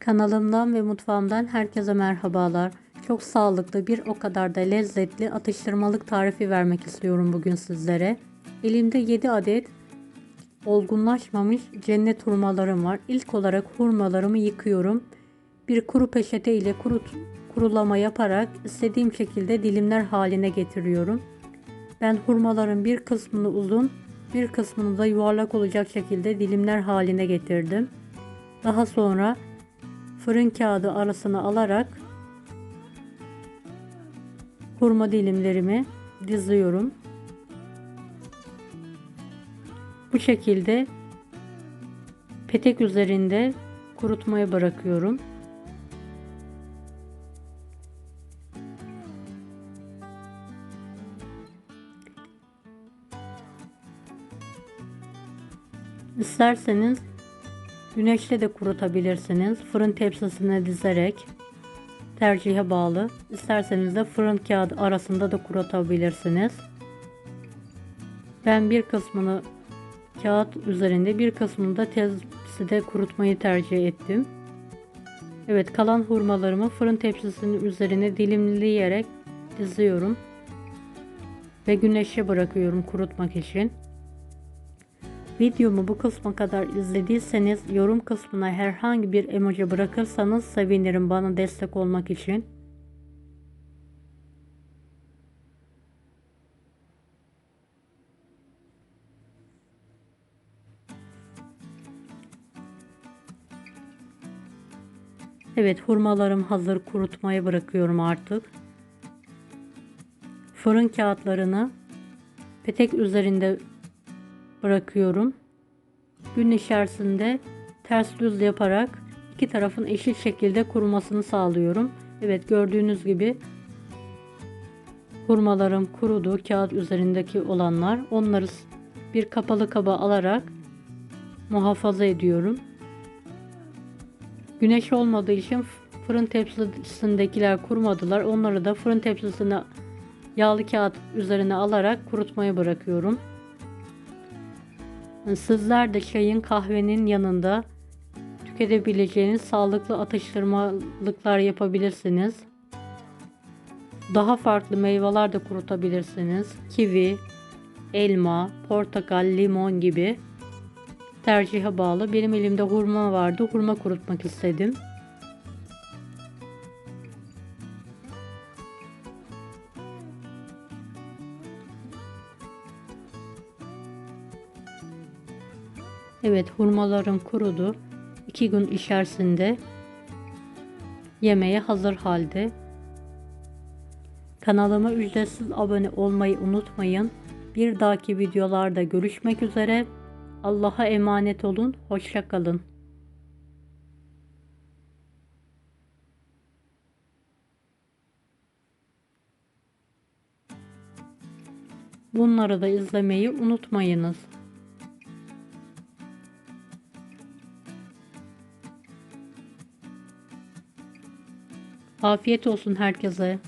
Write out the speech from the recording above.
Kanalımdan ve mutfağımdan herkese merhabalar. Çok sağlıklı bir o kadar da lezzetli atıştırmalık tarifi vermek istiyorum bugün sizlere. Elimde 7 adet olgunlaşmamış cennet hurmalarım var. İlk olarak hurmalarımı yıkıyorum. Bir kuru peçete ile kurulama yaparak istediğim şekilde dilimler haline getiriyorum. Ben hurmaların bir kısmını uzun, bir kısmını da yuvarlak olacak şekilde dilimler haline getirdim. Daha sonra fırın kağıdı arasına alarak hurma dilimlerimi diziyorum. Bu şekilde petek üzerinde kurutmaya bırakıyorum. İsterseniz güneşte de kurutabilirsiniz. Fırın tepsisine dizerek, tercihe bağlı. İsterseniz de fırın kağıdı arasında da kurutabilirsiniz. Ben bir kısmını kağıt üzerinde, bir kısmını da tepside kurutmayı tercih ettim. Evet, kalan hurmalarımı fırın tepsisinin üzerine dilimleyerek diziyorum ve güneşe bırakıyorum kurutmak için. Videomu bu kısma kadar izlediyseniz yorum kısmına herhangi bir emoji bırakırsanız sevinirim, bana destek olmak için. Evet, hurmalarım hazır, kurutmaya bırakıyorum artık. Fırın kağıtlarını petek üzerinde bırakıyorum. Gün içerisinde ters düz yaparak iki tarafın eşit şekilde kurumasını sağlıyorum. Evet, gördüğünüz gibi hurmalarım kurudu. Kağıt üzerindeki olanlar. Onları bir kapalı kaba alarak muhafaza ediyorum. Güneş olmadığı için fırın tepsisindekiler kurumadılar. Onları da fırın tepsisine yağlı kağıt üzerine alarak kurutmaya bırakıyorum. Sizler de çayın, kahvenin yanında tüketebileceğiniz sağlıklı atıştırmalıklar yapabilirsiniz. Daha farklı meyveler de kurutabilirsiniz. Kivi, elma, portakal, limon gibi, tercihe bağlı. Benim elimde hurma vardı. Hurma kurutmak istedim. Evet, hurmalarım kurudu. 2 gün içerisinde yemeğe hazır halde. Kanalıma ücretsiz abone olmayı unutmayın. Bir dahaki videolarda görüşmek üzere. Allah'a emanet olun. Hoşça kalın. Bunları da izlemeyi unutmayınız. Afiyet olsun herkese.